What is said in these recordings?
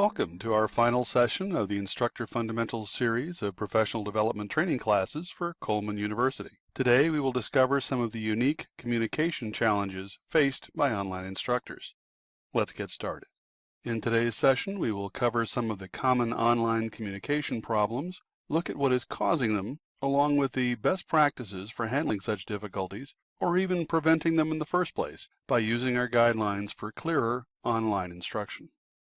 welcome to our final session of the Instructor Fundamentals series of professional development training classes for Coleman University. Today we will discover some of the unique communication challenges faced by online instructors. Let's get started. In today's session, we will cover some of the common online communication problems, look at what is causing them, along with the best practices for handling such difficulties, or even preventing them in the first place by using our guidelines for clearer online instruction.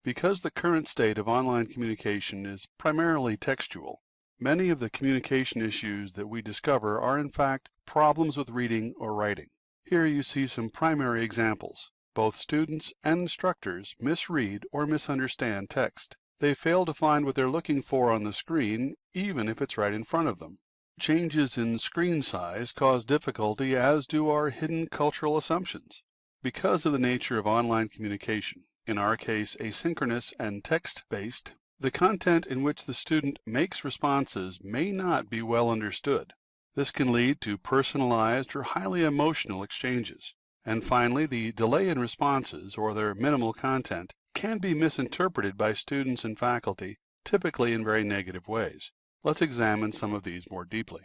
Because the current state of online communication is primarily textual, many of the communication issues that we discover are in fact problems with reading or writing. Here you see some primary examples. Both students and instructors misread or misunderstand text. They fail to find what they're looking for on the screen, even if it's right in front of them. Changes in screen size cause difficulty, as do our hidden cultural assumptions. Because of the nature of online communication, in our case asynchronous and text-based, the content in which the student makes responses may not be well understood. This can lead to personalized or highly emotional exchanges. And finally, the delay in responses, or their minimal content, can be misinterpreted by students and faculty, typically in very negative ways. Let's examine some of these more deeply.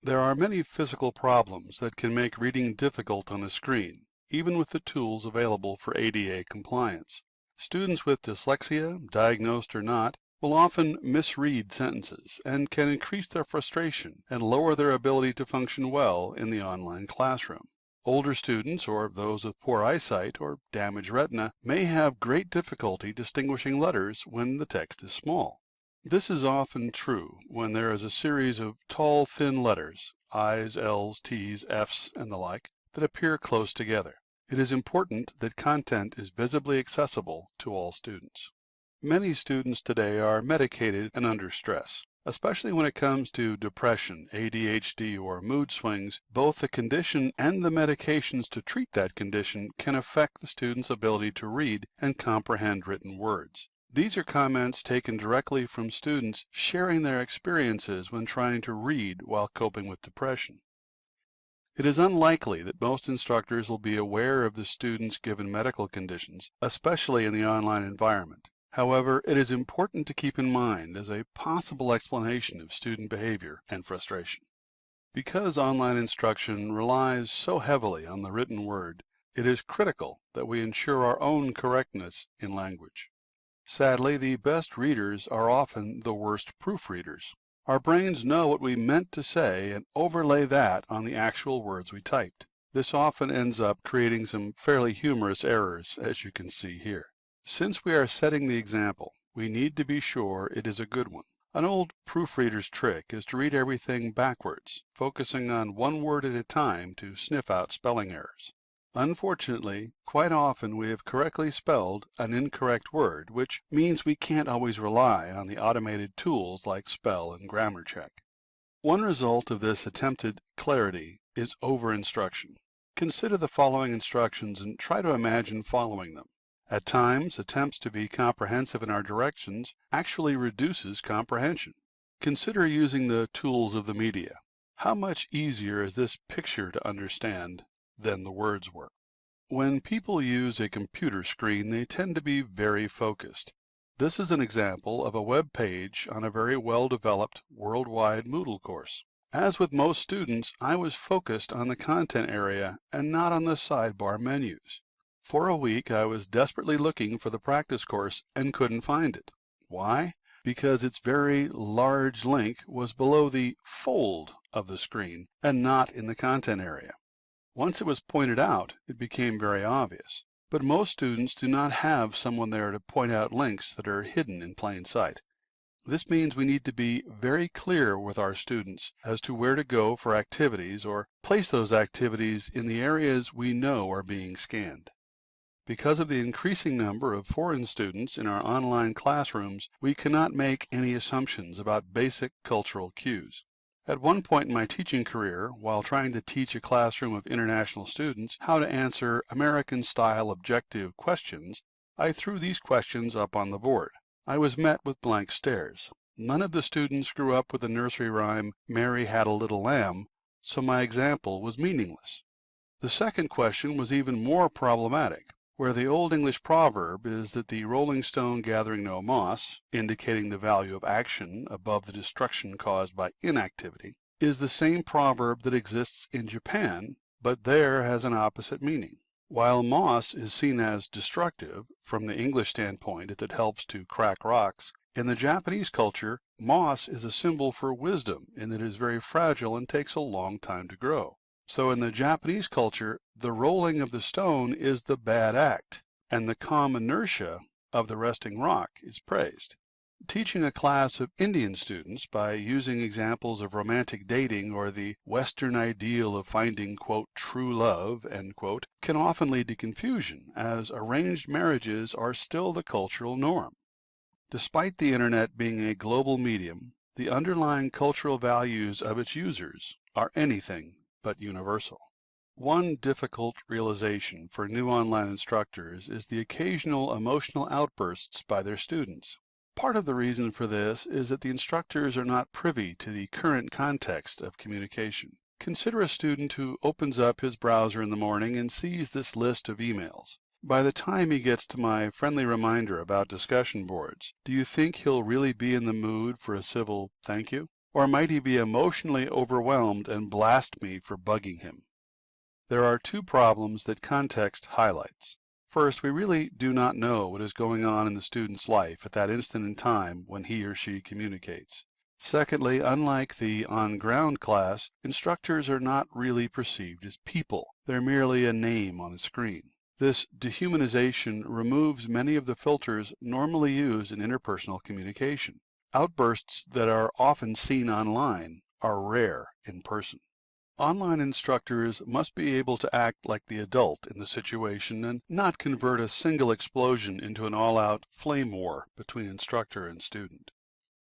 There are many physical problems that can make reading difficult on a screen, even with the tools available for ADA compliance. Students with dyslexia, diagnosed or not, will often misread sentences and can increase their frustration and lower their ability to function well in the online classroom. Older students or those with poor eyesight or damaged retina may have great difficulty distinguishing letters when the text is small. This is often true when there is a series of tall, thin letters, I's, L's, T's, F's, and the like, that appear close together. It is important that content is visibly accessible to all students. Many students today are medicated and under stress. Especially when it comes to depression, ADHD, or mood swings, both the condition and the medications to treat that condition can affect the student's ability to read and comprehend written words. These are comments taken directly from students sharing their experiences when trying to read while coping with depression. It is unlikely that most instructors will be aware of the student's given medical conditions, especially in the online environment. However, it is important to keep in mind as a possible explanation of student behavior and frustration. Because online instruction relies so heavily on the written word, it is critical that we ensure our own correctness in language. Sadly, the best readers are often the worst proofreaders. Our brains know what we meant to say and overlay that on the actual words we typed. This often ends up creating some fairly humorous errors, as you can see here. Since we are setting the example, we need to be sure it is a good one. An old proofreader's trick is to read everything backwards, focusing on one word at a time to sniff out spelling errors. Unfortunately, quite often we have correctly spelled an incorrect word, which means we can't always rely on the automated tools like spell and grammar check. One result of this attempted clarity is over-instruction. Consider the following instructions and try to imagine following them. At times, attempts to be comprehensive in our directions actually reduces comprehension. Consider using the tools of the media. How much easier is this picture to understand than the words were? When people use a computer screen, they tend to be very focused. This is an example of a web page on a very well-developed worldwide Moodle course. As with most students, I was focused on the content area and not on the sidebar menus. For a week, I was desperately looking for the practice course and couldn't find it. Why? Because its very large link was below the fold of the screen and not in the content area. Once it was pointed out, it became very obvious. But most students do not have someone there to point out links that are hidden in plain sight. This means we need to be very clear with our students as to where to go for activities or place those activities in the areas we know are being scanned. Because of the increasing number of foreign students in our online classrooms, we cannot make any assumptions about basic cultural cues. At one point in my teaching career, while trying to teach a classroom of international students how to answer American-style objective questions, I threw these questions up on the board. I was met with blank stares. None of the students grew up with the nursery rhyme, "Mary Had a Little Lamb," so my example was meaningless. The second question was even more problematic. Where the Old English proverb is that the rolling stone gathering no moss, indicating the value of action above the destruction caused by inactivity, is the same proverb that exists in Japan, but there has an opposite meaning. While moss is seen as destructive, from the English standpoint it helps to crack rocks, in the Japanese culture, moss is a symbol for wisdom in that it is very fragile and takes a long time to grow. So in the Japanese culture, the rolling of the stone is the bad act, and the calm inertia of the resting rock is praised. Teaching a class of Indian students by using examples of romantic dating or the Western ideal of finding, quote, true love, end quote, can often lead to confusion, as arranged marriages are still the cultural norm. Despite the Internet being a global medium, the underlying cultural values of its users are anything but universal. One difficult realization for new online instructors is the occasional emotional outbursts by their students. Part of the reason for this is that the instructors are not privy to the current context of communication. Consider a student who opens up his browser in the morning and sees this list of emails. By the time he gets to my friendly reminder about discussion boards, do you think he'll really be in the mood for a civil thank you? Or might he be emotionally overwhelmed and blast me for bugging him? There are two problems that context highlights. First, we really do not know what is going on in the student's life at that instant in time when he or she communicates. Secondly, unlike the on-ground class, instructors are not really perceived as people. They're merely a name on a screen. This dehumanization removes many of the filters normally used in interpersonal communication. Outbursts that are often seen online are rare in person. Online instructors must be able to act like the adult in the situation and not convert a single explosion into an all-out flame war between instructor and student.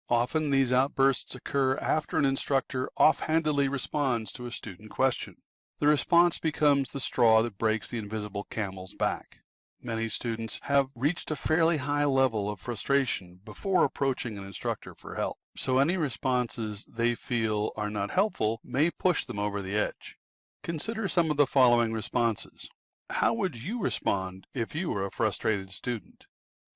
Often these outbursts occur after an instructor offhandedly responds to a student question. The response becomes the straw that breaks the invisible camel's back. Many students have reached a fairly high level of frustration before approaching an instructor for help, so any responses they feel are not helpful may push them over the edge. Consider some of the following responses. How would you respond if you were a frustrated student?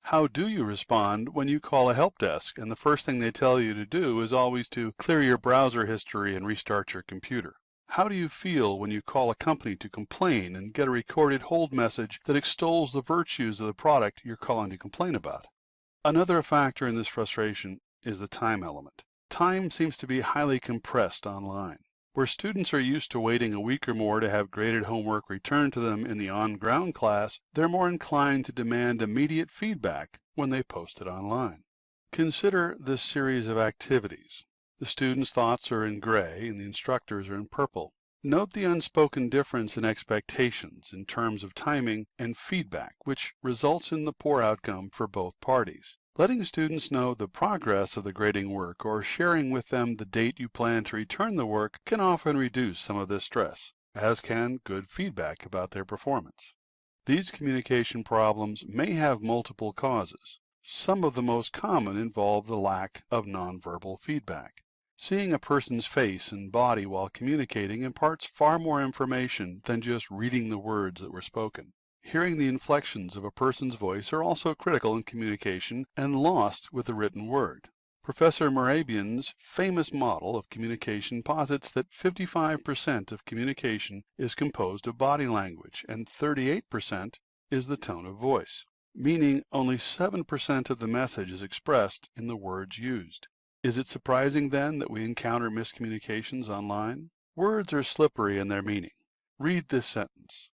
How do you respond when you call a help desk and the first thing they tell you to do is always to clear your browser history and restart your computer? How do you feel when you call a company to complain and get a recorded hold message that extols the virtues of the product you're calling to complain about? Another factor in this frustration is the time element. Time seems to be highly compressed online. Where students are used to waiting a week or more to have graded homework returned to them in the on-ground class, they're more inclined to demand immediate feedback when they post it online. Consider this series of activities. The students' thoughts are in gray and the instructors are in purple. Note the unspoken difference in expectations in terms of timing and feedback, which results in the poor outcome for both parties. Letting students know the progress of the grading work or sharing with them the date you plan to return the work can often reduce some of this stress, as can good feedback about their performance. These communication problems may have multiple causes. Some of the most common involve the lack of nonverbal feedback. Seeing a person's face and body while communicating imparts far more information than just reading the words that were spoken. Hearing the inflections of a person's voice are also critical in communication and lost with the written word. Professor Morabian's famous model of communication posits that 55% of communication is composed of body language and 38% is the tone of voice, meaning only 7% of the message is expressed in the words used. Is it surprising then that we encounter miscommunications online? Words are slippery in their meaning. Read this sentence.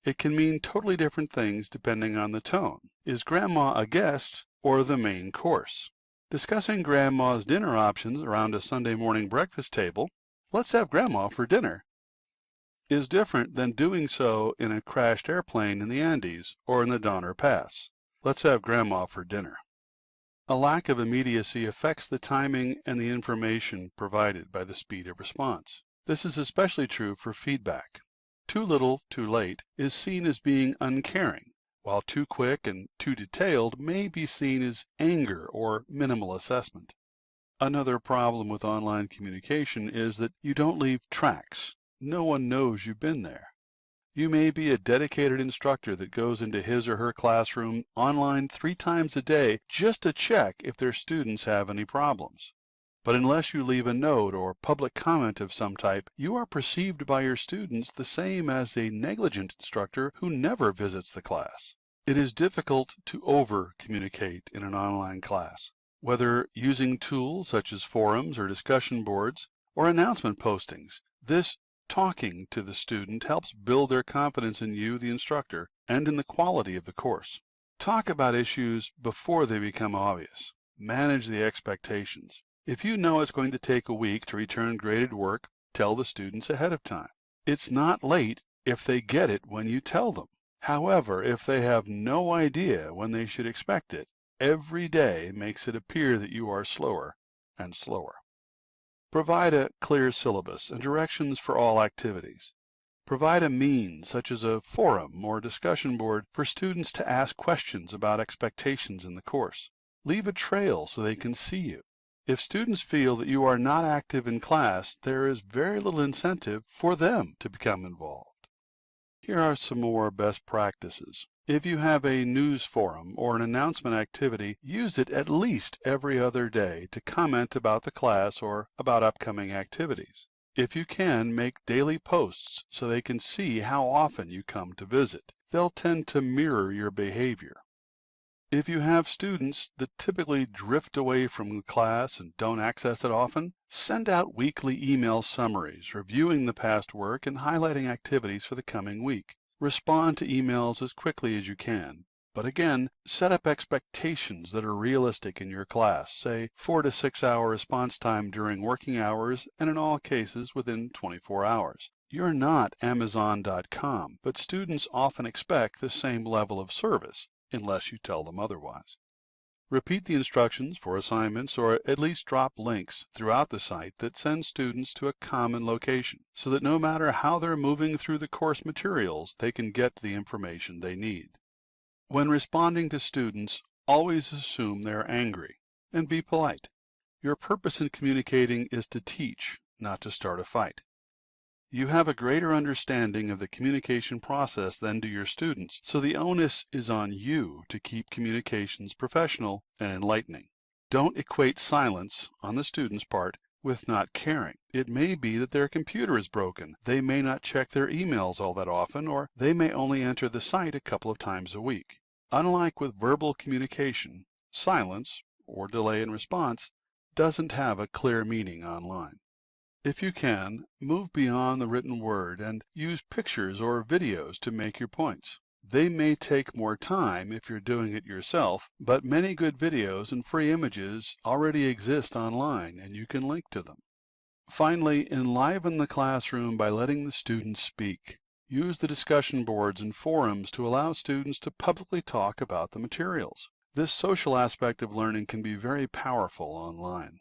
It can mean totally different things depending on the tone. Is Grandma a guest or the main course? Discussing Grandma's dinner options around a Sunday morning breakfast table, let's have Grandma for dinner, is different than doing so in a crashed airplane in the Andes or in the Donner Pass. Let's have Grandma for dinner. A lack of immediacy affects the timing and the information provided by the speed of response. This is especially true for feedback. Too little, too late is seen as being uncaring, while too quick and too detailed may be seen as anger or minimal assessment. Another problem with online communication is that you don't leave tracks. No one knows you've been there. You may be a dedicated instructor that goes into his or her classroom online 3 times a day just to check if their students have any problems. But unless you leave a note or public comment of some type, you are perceived by your students the same as a negligent instructor who never visits the class. It is difficult to over-communicate in an online class. Whether using tools such as forums or discussion boards or announcement postings, this talking to the student helps build their confidence in you, the instructor, and in the quality of the course. Talk about issues before they become obvious. Manage the expectations. If you know it's going to take a week to return graded work, tell the students ahead of time. It's not late if they get it when you tell them. However, if they have no idea when they should expect it, every day makes it appear that you are slower and slower. Provide a clear syllabus and directions for all activities. Provide a means, such as a forum or discussion board, for students to ask questions about expectations in the course. Leave a trail so they can see you. If students feel that you are not active in class, there is very little incentive for them to become involved. Here are some more best practices. If you have a news forum or an announcement activity, use it at least every other day to comment about the class or about upcoming activities. If you can, make daily posts so they can see how often you come to visit. They'll tend to mirror your behavior. If you have students that typically drift away from the class and don't access it often, send out weekly email summaries, reviewing the past work and highlighting activities for the coming week. Respond to emails as quickly as you can. But again, set up expectations that are realistic in your class, say 4 to 6 hour response time during working hours and in all cases within 24 hours. You're not Amazon.com, but students often expect the same level of service, unless you tell them otherwise. Repeat the instructions for assignments or at least drop links throughout the site that send students to a common location, so that no matter how they're moving through the course materials, they can get the information they need. When responding to students, always assume they're angry and be polite. Your purpose in communicating is to teach, not to start a fight. You have a greater understanding of the communication process than do your students, so the onus is on you to keep communications professional and enlightening. Don't equate silence on the student's part with not caring. It may be that their computer is broken, they may not check their emails all that often, or they may only enter the site a couple of times a week. Unlike with verbal communication, silence, or delay in response, doesn't have a clear meaning online. If you can, move beyond the written word and use pictures or videos to make your points. They may take more time if you're doing it yourself, but many good videos and free images already exist online and you can link to them. Finally, enliven the classroom by letting the students speak. Use the discussion boards and forums to allow students to publicly talk about the materials. This social aspect of learning can be very powerful online.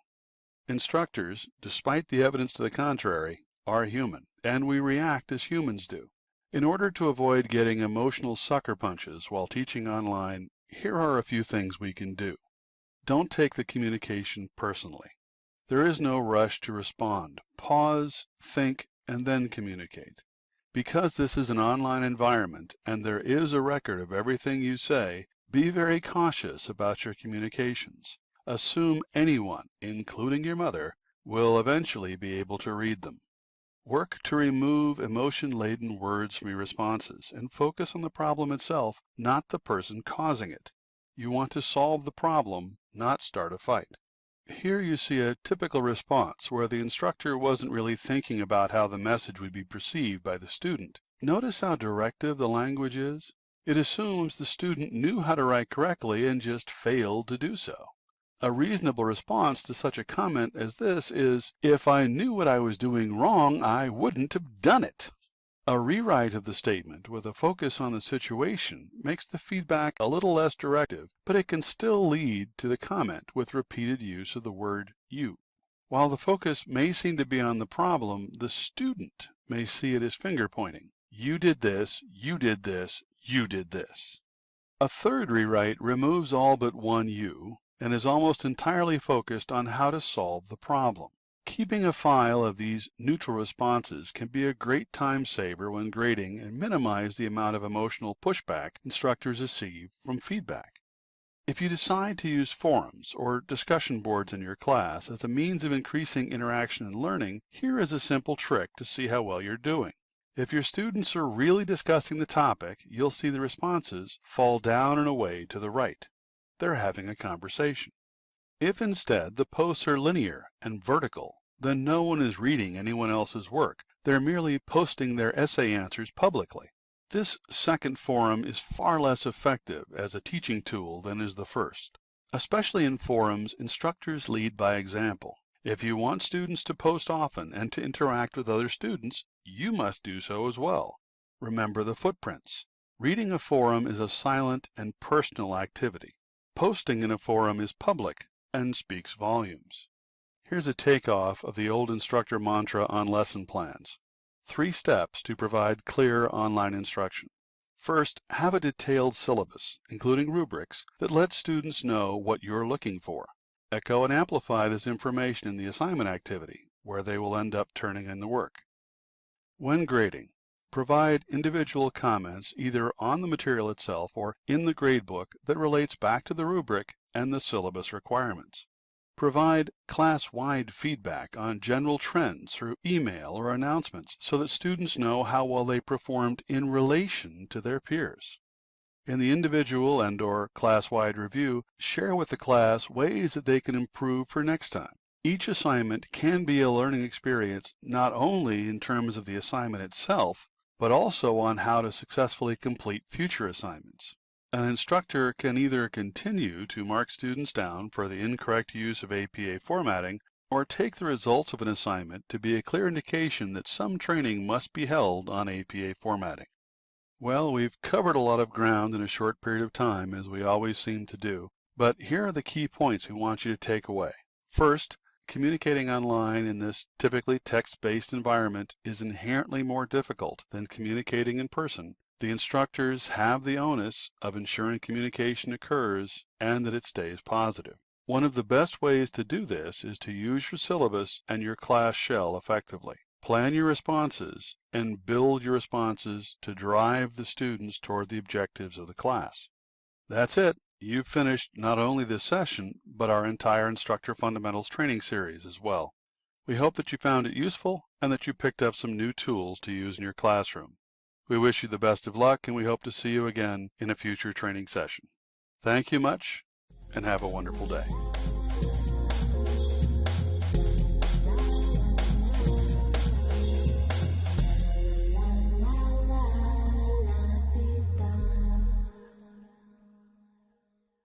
Instructors, despite the evidence to the contrary, are human, and we react as humans do. In order to avoid getting emotional sucker punches while teaching online, here are a few things we can do. Don't take the communication personally. There is no rush to respond. Pause, think, and then communicate. Because this is an online environment and there is a record of everything you say, be very cautious about your communications. Assume anyone, including your mother, will eventually be able to read them. Work to remove emotion-laden words from your responses and focus on the problem itself, not the person causing it. You want to solve the problem, not start a fight. Here you see a typical response where the instructor wasn't really thinking about how the message would be perceived by the student. Notice how directive the language is? It assumes the student knew how to write correctly and just failed to do so. A reasonable response to such a comment as this is, if I knew what I was doing wrong, I wouldn't have done it. A rewrite of the statement with a focus on the situation makes the feedback a little less directive, but it can still lead to the comment with repeated use of the word you. While the focus may seem to be on the problem, the student may see it as finger pointing. You did this, you did this, you did this. A third rewrite removes all but one you and is almost entirely focused on how to solve the problem. Keeping a file of these neutral responses can be a great time saver when grading and minimize the amount of emotional pushback instructors receive from feedback. If you decide to use forums or discussion boards in your class as a means of increasing interaction and learning, here is a simple trick to see how well you're doing. If your students are really discussing the topic, you'll see the responses fall down and away to the right. They're having a conversation. If instead the posts are linear and vertical, then no one is reading anyone else's work. They're merely posting their essay answers publicly. This second forum is far less effective as a teaching tool than is the first. Especially in forums, instructors lead by example. If you want students to post often and to interact with other students, you must do so as well. Remember the footprints. Reading a forum is a silent and personal activity. Posting in a forum is public and speaks volumes. Here's a takeoff of the old instructor mantra on lesson plans. 3 steps to provide clear online instruction. First, have a detailed syllabus, including rubrics, that lets students know what you're looking for. Echo and amplify this information in the assignment activity, where they will end up turning in the work. When grading, provide individual comments either on the material itself or in the gradebook that relates back to the rubric and the syllabus requirements. Provide class-wide feedback on general trends through email or announcements so that students know how well they performed in relation to their peers. In the individual and/or class-wide review, share with the class ways that they can improve for next time. Each assignment can be a learning experience not only in terms of the assignment itself, but also on how to successfully complete future assignments. An instructor can either continue to mark students down for the incorrect use of APA formatting or take the results of an assignment to be a clear indication that some training must be held on APA formatting. Well, we've covered a lot of ground in a short period of time, as we always seem to do, but here are the key points we want you to take away. First, communicating online in this typically text-based environment is inherently more difficult than communicating in person. The instructors have the onus of ensuring communication occurs and that it stays positive. One of the best ways to do this is to use your syllabus and your class shell effectively. Plan your responses and build your responses to drive the students toward the objectives of the class. That's it. You've finished not only this session, but our entire Instructor Fundamentals training series as well. We hope that you found it useful and that you picked up some new tools to use in your classroom. We wish you the best of luck, and we hope to see you again in a future training session. Thank you much, and have a wonderful day.